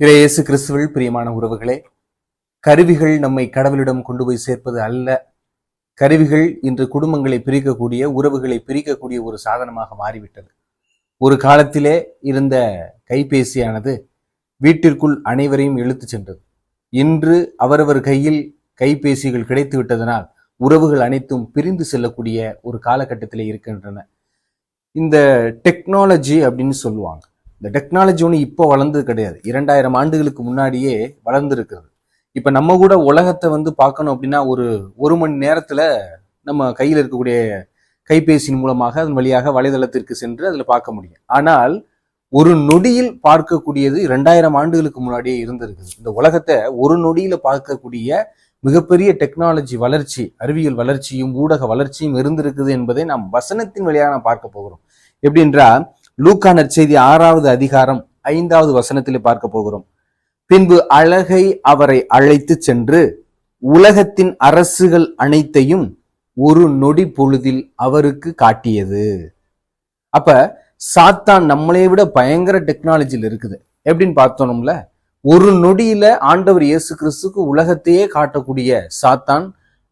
இயேசு கிறிஸ்துவில் பிரியமான உறவுகளே, கருவிகள் நம்மை கடவுளிடம் கொண்டு போய் சேர்ப்பது அல்ல. கருவிகள் இன்று குடும்பங்களை பிரிக்கக்கூடிய, உறவுகளை பிரிக்கக்கூடிய ஒரு சாதனமாக மாறிவிட்டது. ஒரு காலத்திலே இருந்த கைபேசியானது வீட்டிற்குள் அனைவரையும் இழுத்து சென்றது. இன்று அவரவர் கையில் கைபேசிகள் கிடைத்து விட்டதனால் உறவுகள் அனைத்தும் பிரிந்து செல்லக்கூடிய ஒரு காலகட்டத்திலே இருக்கின்றன. இந்த டெக்னாலஜி அப்படின்னு சொல்லுவாங்க. இந்த டெக்னாலஜி ஒன்று இப்போ வளர்ந்தது கிடையாது. 2000 ஆண்டுகளுக்கு முன்னாடியே வளர்ந்துருக்கிறது. இப்போ நம்ம கூட உலகத்தை பார்க்கணும் அப்படின்னா ஒரு மணி நேரத்தில் நம்ம கையில் இருக்கக்கூடிய கைபேசியின் மூலமாக அதன் வழியாக வலைதளத்திற்கு சென்று அதில் பார்க்க முடியும். ஆனால் ஒரு நொடியில் பார்க்கக்கூடியது 2000 ஆண்டுகளுக்கு முன்னாடியே இருந்திருக்குது. இந்த உலகத்தை ஒரு நொடியில பார்க்கக்கூடிய மிகப்பெரிய டெக்னாலஜி வளர்ச்சி, அறிவியல் வளர்ச்சியும் ஊடக வளர்ச்சியும் இருந்திருக்குது என்பதை நாம் வசனத்தின் வழியாக நாம் பார்க்க போகிறோம். எப்படி என்றால், லூக்கா நற்செய்தி 6வது அதிகாரம் 5வது வசனத்திலே பார்க்க போகிறோம். பின்பு அழகை அவரை அழைத்து சென்று உலகத்தின் அரசுகள் அனைத்தையும் ஒரு நொடி பொழுதில் அவருக்கு காட்டியது. அப்ப சாத்தான் நம்மளை விட பயங்கர டெக்னாலஜியில் இருக்குது. எப்படின்னு பார்த்தோம்ல, ஒரு நொடியில ஆண்டவர் இயேசு கிறிஸ்துக்கு உலகத்தையே காட்டக்கூடிய சாத்தான்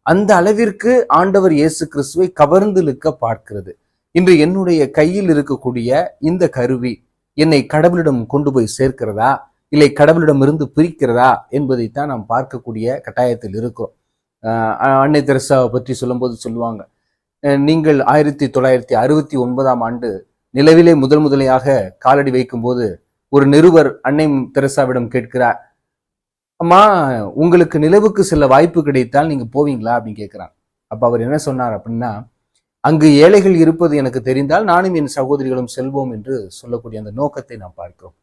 அந்த அளவிற்கு ஆண்டவர் இயேசு கிறிஸ்துவை கவர்ந்து இழுக்க பார்க்கிறது. இன்று என்னுடைய கையில் இருக்கக்கூடிய இந்த கருவி என்னை கடவுளிடம் கொண்டு போய் சேர்க்கிறதா, இல்லை கடவுளிடம் இருந்து பிரிக்கிறதா என்பதைத்தான் நாம் பார்க்கக்கூடிய கட்டாயத்தில் இருக்கிறோம். அன்னை தெரசாவை பற்றி சொல்லும்போது சொல்லுவாங்க, நீங்கள் 1969ஆம் ஆண்டு நிலவிலே முதலையாக காலடி வைக்கும் போது ஒரு நிருபர் அன்னை தெரசாவிடம் கேட்கிறார், அம்மா உங்களுக்கு நிலவுக்கு செல்ல வாய்ப்பு கிடைத்தால் நீங்க போவீங்களா அப்படின்னு கேட்கிறாங்க. அப்ப அவர் என்ன சொன்னார் அப்படின்னா, அங்கு ஏழைகள் இருப்பது எனக்கு தெரிந்தால் நானும் என் சகோதரிகளும் செல்வோம் என்று சொல்லக்கூடிய அந்த நோக்கத்தை நாம் பார்க்கிறோம்.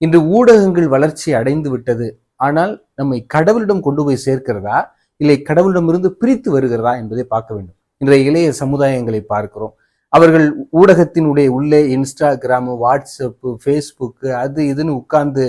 இன்று ஊடகங்கள் வளர்ச்சி அடைந்து விட்டது. ஆனால் நம்மை கடவுளிடம் கொண்டு போய் சேர்க்கிறதா, இல்லை கடவுளிடமிருந்து பிரித்து வருகிறதா என்பதை பார்க்க வேண்டும். இன்றைய இளைய சமுதாயங்களை பார்க்கிறோம். அவர்கள் ஊடகத்தினுடைய உள்ளே இன்ஸ்டாகிராமு, வாட்ஸ்அப்பு, ஃபேஸ்புக்கு, அது இதுன்னு உட்கார்ந்து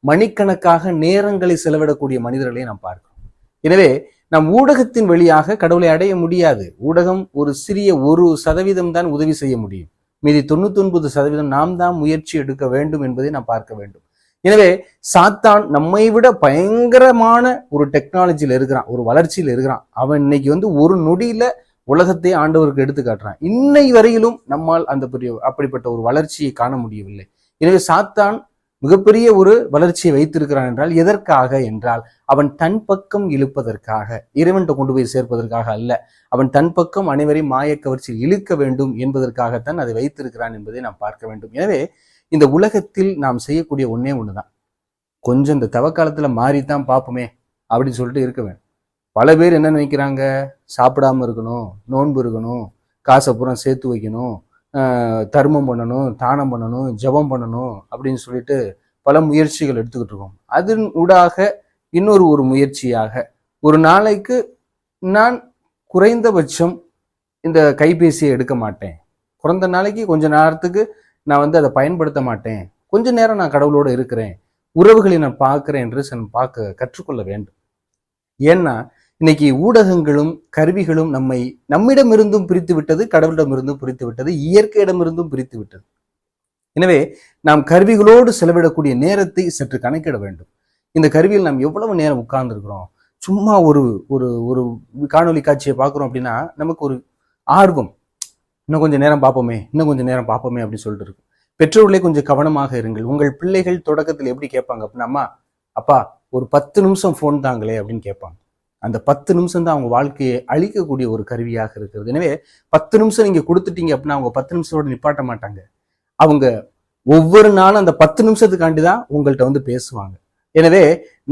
மணிக்கணக்காக நேரங்களை செலவிடக்கூடிய மனிதர்களை நாம் பார்க்கிறோம். எனவே நம் ஊடகத்தின் வழியாக கடவுளை அடைய முடியாது. ஊடகம் ஒரு சிறிய 1% தான் உதவி செய்ய முடியும். மீதி 99% நாம் தான் முயற்சி எடுக்க வேண்டும் என்பதை நாம் பார்க்க வேண்டும். எனவே சாத்தான் நம்மை விட பயங்கரமான ஒரு டெக்னாலஜியில் இருக்கிறான், ஒரு வளர்ச்சியில் இருக்கிறான். அவன் இன்னைக்கு ஒரு நொடியில உலகத்தை ஆண்டவருக்கு எடுத்து காட்டுறான். இன்னை வரையிலும் நம்மால் அப்படிப்பட்ட ஒரு வளர்ச்சியை காண முடியவில்லை. எனவே சாத்தான் மிகப்பெரிய ஒரு வளர்ச்சியை வைத்திருக்கிறான் என்றால் எதற்காக என்றால், அவன் தன் பக்கம் இழுப்பதற்காக, இறைவன்கிட்ட கொண்டு போய் சேர்ப்பதற்காக அல்ல. அவன் தன் பக்கம் அனைவரையும் மாயக்கவர்ச்சியில் இழுக்க வேண்டும் என்பதற்காகத்தான் அதை வைத்திருக்கிறான் என்பதை நாம் பார்க்க வேண்டும். எனவே இந்த உலகத்தில் நாம் செய்யக்கூடிய ஒன்னே ஒண்ணுதான், கொஞ்சம் இந்த தவக்காலத்துல மாறித்தான் பார்ப்போமே அப்படின்னு சொல்லிட்டு இருக்க வேண்டும். பல பேர் என்ன நினைக்கிறாங்க, சாப்பிடாம இருக்கணும், நோன்பு இருக்கணும், காசை பூரா சேர்த்து வைக்கணும், தர்மம் பண்ணணும், தானம் பண்ணணும், ஜபம் பண்ணணும் அப்படின்னு சொல்லிட்டு பல முயற்சிகள் எடுத்துக்கிட்டு இருக்கோம். அதன் ஊடாக இன்னொரு முயற்சியாக ஒரு நாளைக்கு நான் குறைந்தபட்சம் இந்த கைபேசியை எடுக்க மாட்டேன், குறைந்த நாளைக்கு கொஞ்ச நேரத்துக்கு நான் அதை பயன்படுத்த மாட்டேன், கொஞ்ச நேரம் நான் கடவுளோடு இருக்கிறேன், உறவுகளை நான் பார்க்கிறேன் என்று பார்க்க கற்றுக்கொள்ள வேண்டும். ஏன்னா இன்னைக்கு ஊடகங்களும் கருவிகளும் நம்மிடமிருந்தும் பிரித்து விட்டது, கடவுளிடமிருந்தும் பிரித்து விட்டது, இயற்கையிடமிருந்தும் பிரித்து விட்டது. எனவே நாம் கருவிகளோடு செலவிடக்கூடிய நேரத்தை சற்று கணக்கிட வேண்டும். இந்த கருவியில் நாம் எவ்வளவு நேரம் உட்கார்ந்து இருக்கிறோம். சும்மா ஒரு ஒரு காணொலி காட்சியை பார்க்கிறோம் அப்படின்னா நமக்கு ஒரு ஆர்வம், இன்னும் கொஞ்சம் நேரம் பார்ப்போமே, இன்னும் கொஞ்சம் நேரம் பார்ப்போமே அப்படின்னு சொல்லிட்டு இருக்கு. பெற்றோர்களே கொஞ்சம் கவனமாக இருங்கள். உங்கள் பிள்ளைகள் தொடக்கத்தில் எப்படி கேட்பாங்க அப்படின்னா, அம்மா அப்பா ஒரு 10 நிமிஷம் ஃபோன் தாங்களே அப்படின்னு கேட்பாங்க. அந்த 10 நிமிஷம் தான் அவங்க வாழ்க்கையை அழிக்கக்கூடிய ஒரு கருவியாக இருக்கிறது. எனவே 10 நிமிஷம் நீங்க கொடுத்துட்டீங்க அப்படின்னா அவங்க 10 நிமிஷத்தோட நிப்பாட்ட மாட்டாங்க. அவங்க ஒவ்வொரு நாளும் அந்த 10 நிமிஷத்துக்காண்டி தான் உங்கள்கிட்ட பேசுவாங்க. எனவே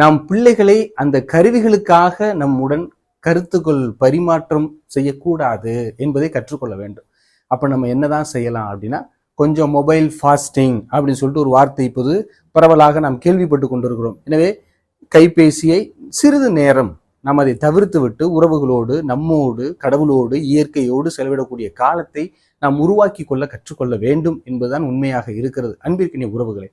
நாம் பிள்ளைகளை அந்த கருவிகளுக்காக நம்முடன் கருத்துக்கள் பரிமாற்றம் செய்யக்கூடாது என்பதை கற்றுக்கொள்ள வேண்டும். அப்ப நம்ம என்னதான் செய்யலாம் அப்படின்னா, கொஞ்சம் மொபைல் ஃபாஸ்டிங் அப்படின்னு சொல்லிட்டு ஒரு வார்த்தை இப்போது பரவலாக நாம் கேள்விப்பட்டு கொண்டிருக்கிறோம். எனவே கைபேசியை சிறிது நேரம் நாம் அதை தவிர்த்து விட்டு உறவுகளோடு, நம்மோடு, கடவுளோடு, இயற்கையோடு செலவிடக்கூடிய காலத்தை நாம் உருவாக்கி கொள்ள கற்றுக்கொள்ள வேண்டும் என்பதுதான் உண்மையாக இருக்கிறது. அன்பிற்கினிய உறவுகளை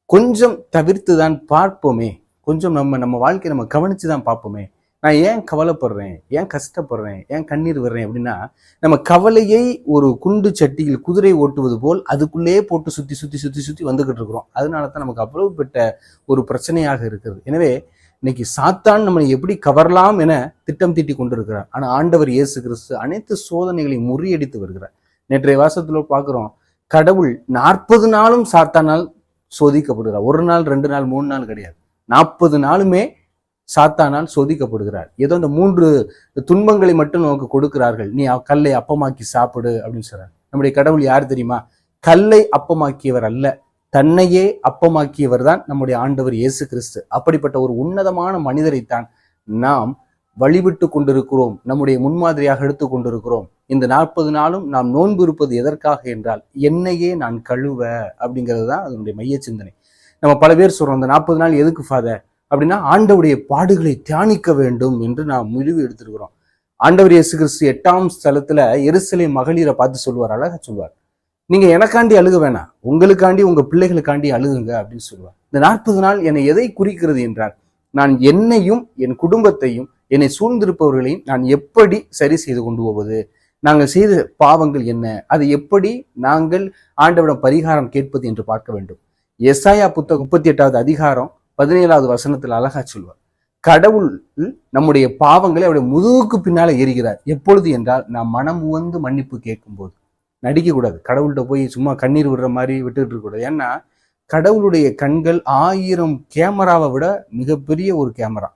கொஞ்சம் தவிர்த்து தான் பார்ப்போமே, கொஞ்சம் நம்ம வாழ்க்கையை நம்ம கவனிச்சு தான் பார்ப்போமே. நான் ஏன் கவலைப்படுறேன், ஏன் கஷ்டப்படுறேன், ஏன் கண்ணீர் வர்றேன் அப்படின்னா, நம்ம கவலையை ஒரு குண்டு சட்டியில் குதிரை ஓட்டுவது போல் அதுக்குள்ளேயே போட்டு சுத்தி சுத்தி சுத்தி சுத்தி வந்துகிட்டு இருக்கிறோம். அதனால தான் நமக்கு அவ்வளவு பெற்ற ஒரு பிரச்சனையாக இருக்கிறது. எனவே இன்னைக்கு சாத்தான் நம்மளை எப்படி கவரலாம் என திட்டம் தீட்டி கொண்டிருக்கிறார். ஆனா ஆண்டவர் இயேசு கிறிஸ்து அனைத்து சோதனைகளையும் முறியடித்து வருகிறார். நேற்றைய வாசத்துல பார்க்கிறோம், கடவுள் 40 நாளும் சாத்தானால் சோதிக்கப்படுகிறார். 1 நாள் 2 நாள் 3 நாள் கிடையாது, 40 நாளுமே சாத்தானால் சோதிக்கப்படுகிறார். ஏதோ இந்த 3 துன்பங்களை மட்டும் நமக்கு கொடுக்கிறார்கள். நீ கல்லை அப்பமாக்கி சாப்பிடு அப்படின்னு சொல்றார். நம்முடைய கடவுள் யார் தெரியுமா? கல்லை அப்பமாக்கியவர் அல்ல, தன்னையே அப்பமாக்கியவர் தான் நம்முடைய ஆண்டவர் இயேசு கிறிஸ்து. அப்படிப்பட்ட ஒரு உன்னதமான மனிதரைத்தான் நாம் வழிவிட்டு கொண்டிருக்கிறோம், நம்முடைய முன்மாதிரியாக எடுத்துக் கொண்டிருக்கிறோம். இந்த 40 நாளும் நாம் நோன்பு இருப்பது எதற்காக என்றால், என்னையே நான் கழுவ அப்படிங்கிறது தான் அதனுடைய மைய சிந்தனை. நம்ம பல பேர் சொல்றோம், இந்த 40 நாள் எதுக்கு ஃபாதர் அப்படின்னா, ஆண்டவருடைய பாடுகளை தியானிக்க வேண்டும் என்று நாம் முடிவு எடுத்திருக்கிறோம். ஆண்டவர் இயேசு கிறிஸ்து 8ஆம் ஸ்தலத்துல எருசலேம் மகளிரை பார்த்து சொல்லுவார், அழகா சொல்வார், நீங்க எனக்காண்டி அழுக வேணாம், உங்களுக்காண்டி உங்க பிள்ளைகளுக்காண்டி அழுகுங்க அப்படின்னு சொல்லுவார். இந்த 40 நாள் என்னை எதை குறிக்கிறது என்றால், நான் என்னையும் என் குடும்பத்தையும் என்னை சூழ்ந்திருப்பவர்களையும் நான் எப்படி சரி செய்து கொண்டு போவது, நாங்கள் செய்த பாவங்கள் என்ன, அதை எப்படி நாங்கள் ஆண்டவரிடம் பரிகாரம் கேட்பது என்று பார்க்க வேண்டும். எசாயா புத்தகம் 38வது அதிகாரம் 17வது வசனத்தில் அழகா சொல்வார், கடவுள் நம்முடைய பாவங்களை அவருடைய முதுகுக்கு பின்னால எரிகிறார். எப்பொழுது என்றால், நாம் மனம் உவந்து மன்னிப்பு கேட்கும் போது. நடிக்க கூடாது, கடவுள்கிட்ட போய் சும்மா கண்ணீர் விடுற மாதிரி விட்டுட்டு இருக்க கூடாது. ஏன்னா கடவுளுடைய கண்கள் 1000 கேமராவை விட மிகப்பெரிய ஒரு கேமரா.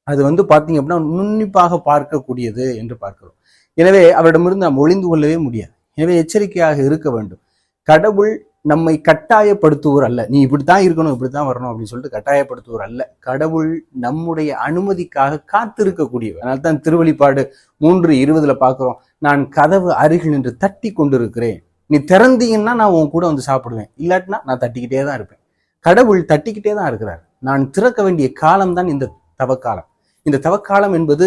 அது பாத்தீங்க அப்படின்னா நுண்ணிப்பாக பார்க்கக்கூடியது என்று பார்க்கிறோம். எனவே அவரிடமிருந்து நாம் ஒளிந்து கொள்ளவே முடியாது. எனவே எச்சரிக்கையாக இருக்க வேண்டும். கடவுள் நம்மை கட்டாயப்படுத்துவோர் அல்ல, நீ இப்படித்தான் இருக்கணும், இப்படித்தான் வரணும் அப்படின்னு சொல்லிட்டு கட்டாயப்படுத்துவோர் அல்ல. கடவுள் நம்முடைய அனுமதிக்காக காத்திருக்கக்கூடியவர். அதனால தான் திருவெளிப்பாடு 3:20 பார்க்கிறோம், நான் கதவு அருகில் நின்று தட்டி கொண்டிருக்கிறேன், நீ திறந்தீங்கன்னா நான் உன் கூட வந்து சாப்பிடுவேன், இல்லாட்டினா நான் தட்டிக்கிட்டே தான் இருப்பேன். கடவுள் தட்டிக்கிட்டே தான் இருக்கிறார். நான் திறக்க வேண்டிய காலம் தான் இந்த தவக்காலம். இந்த தவக்காலம் என்பது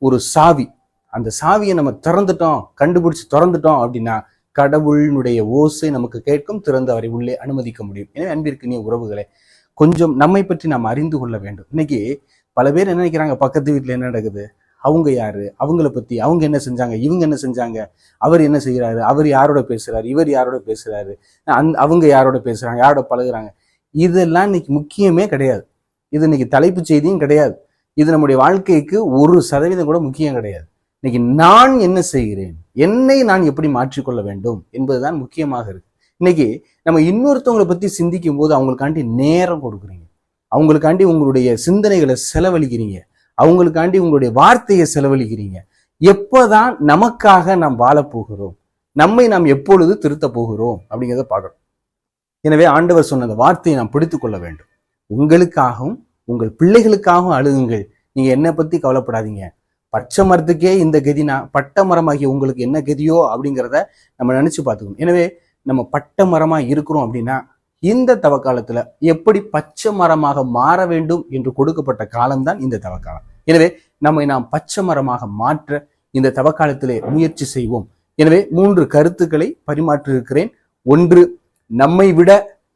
ஒரு சாவி. அந்த சாவியை நம்ம திறந்துட்டோம், கண்டுபிடிச்சு திறந்துட்டோம் அப்படின்னா கடவுளினுடைய ஓசை நமக்கு கேட்கும், திறந்து அவரை உள்ளே அனுமதிக்க முடியும். எனவே அன்பிற்கினிய உறவுகளை, கொஞ்சம் நம்மை பற்றி நாம் அறிந்து கொள்ள வேண்டும். இன்னைக்கு பல பேர் என்ன நினைக்கிறாங்க, பக்கத்து வீட்டுல என்ன நடக்குது, அவங்க யாரு, அவங்கள பத்தி, அவங்க என்ன செஞ்சாங்க, இவங்க என்ன செஞ்சாங்க, அவர் என்ன செய்யறாரு, அவர் யாரோட பேசுறாரு, இவர் யாரோட பேசுறாரு, அவங்க யாரோட பேசுறாங்க, யாரோட பழகுறாங்க, இதெல்லாம் இன்னைக்கு முக்கியமே கிடையாது. இது இன்னைக்கு தலைப்பு செய்தியும் கிடையாது. இது நம்முடைய வாழ்க்கைக்கு 1% கூட முக்கியம் கிடையாது. இன்னைக்கு நான் என்ன செய்கிறேன், என்னை நான் எப்படி மாற்றிக்கொள்ள வேண்டும் என்பதுதான் முக்கியமாக இருக்கு. இன்னைக்கு நம்ம இன்னொருத்தவங்களை பத்தி சிந்திக்கும் போது அவங்களுக்காண்டி நேரம் கொடுக்குறீங்க, அவங்களுக்காண்டி உங்களுடைய சிந்தனைகளை செலவழிக்கிறீங்க, அவங்களுக்காண்டி உங்களுடைய வார்த்தையை செலவழிக்கிறீங்க. எப்பதான் நமக்காக நாம் வாழப்போகிறோம், நம்மை நாம் எப்பொழுது திருத்த போகிறோம் அப்படிங்கிறத பார்க்கணும். எனவே ஆண்டவர் சொன்ன அந்த வார்த்தையை நாம் பிடித்துக் கொள்ள வேண்டும். உங்களுக்காகவும் உங்கள் பிள்ளைகளுக்காகவும் அழுகுங்கள், நீங்க என்னை பத்தி கவலைப்படாதீங்க. பச்சை மரத்துக்கே இந்த கதினா பட்ட மரமாகிய உங்களுக்கு என்ன கதியோ அப்படிங்கிறத நம்ம நினைச்சு பார்த்துக்கணும். எனவே நம்ம பட்ட மரமா இருக்கிறோம் அப்படின்னா, இந்த தவக்காலத்துல எப்படி பச்சை மரமாக மாற வேண்டும் என்று கொடுக்கப்பட்ட காலம்தான் இந்த தவக்காலம். எனவே நம்மை நாம் பச்சை மரமாக மாற்ற இந்த தவக்காலத்திலே முயற்சி செய்வோம். எனவே 3 கருத்துக்களை பரிமாற்றிருக்கிறேன். 1, நம்மை விட,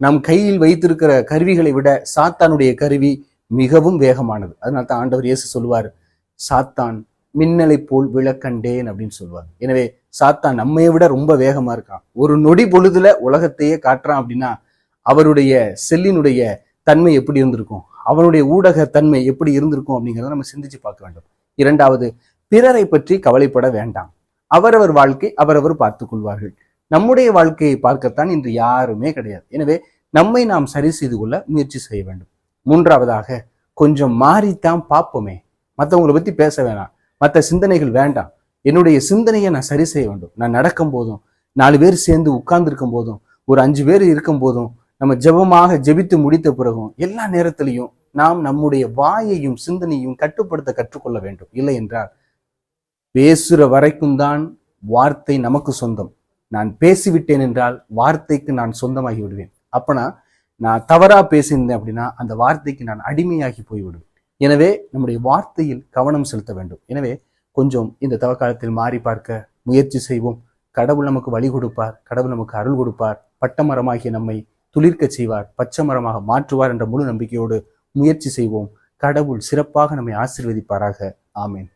நம் கையில் வைத்திருக்கிற கருவிகளை விட சாத்தானுடைய கருவி மிகவும் வேகமானது. அதனால தான் ஆண்டவர் இயேசு சொல்லுவார், சாத்தான் மின்னலை போல் விளக்கண்டேன் அப்படின்னு சொல்லுவாங்க. எனவே சாத்தான் நம்மையை விட ரொம்ப வேகமா இருக்கான். ஒரு நொடி பொழுதுல உலகத்தையே காட்டுறான் அப்படின்னா, அவருடைய செல்லினுடைய தன்மை எப்படி இருந்திருக்கும், அவனுடைய ஊடக தன்மை எப்படி இருந்திருக்கும் அப்படிங்கிறத நம்ம சிந்திச்சு பார்க்க வேண்டும். 2வது, பிறரை பற்றி கவலைப்பட வேண்டாம். அவரவர் வாழ்க்கை அவரவர் பார்த்துக் கொள்வார்கள். நம்முடைய வாழ்க்கையை பார்க்கத்தான் இன்று யாருமே கிடையாது. எனவே நம்மை நாம் சரி செய்து கொள்ள முயற்சி செய்ய வேண்டும். 3வதாக, கொஞ்சம் மாறித்தான் பார்ப்போமே, மற்றவங்களை பத்தி பேச வேணாம், மற்ற சிந்தனைகள் வேண்டாம், என்னுடைய சிந்தனையை நான் சரி செய்ய வேண்டும். நான் நடக்கும் போதும், 4 பேர் சேர்ந்து உட்கார்ந்து இருக்கும் போதும், ஒரு 5 பேர் இருக்கும் போதும், நம்ம ஜெபமாக ஜெபித்து முடித்த பிறகும், எல்லா நேரத்திலையும் நாம் நம்முடைய வாயையும் சிந்தனையும் கட்டுப்படுத்த கற்றுக்கொள்ள வேண்டும். இல்லை என்றால் பேசுற வரைக்கும் தான் வார்த்தை நமக்கு சொந்தம். நான் பேசிவிட்டேன் என்றால் வார்த்தைக்கு நான் சொந்தமாகி விடுவேன். அப்பனா நான் தவறா பேசியிருந்தேன் அப்படின்னா அந்த வார்த்தைக்கு நான் அடிமையாகி போய்விடுவேன். எனவே நம்முடைய வார்த்தையில் கவனம் செலுத்த வேண்டும். எனவே கொஞ்சம் இந்த தவக்காலத்தில் மாறி பார்க்க முயற்சி செய்வோம். கடவுள் நமக்கு வழி கொடுப்பார், கடவுள் நமக்கு அருள் கொடுப்பார், பட்டமரமாகிய நம்மை துளிர்க்க செய்வார், பச்சை மரமாக மாற்றுவார் என்ற முழு நம்பிக்கையோடு முயற்சி செய்வோம். கடவுள் சிறப்பாக நம்மை ஆசீர்வதிப்பாராக. ஆமென்.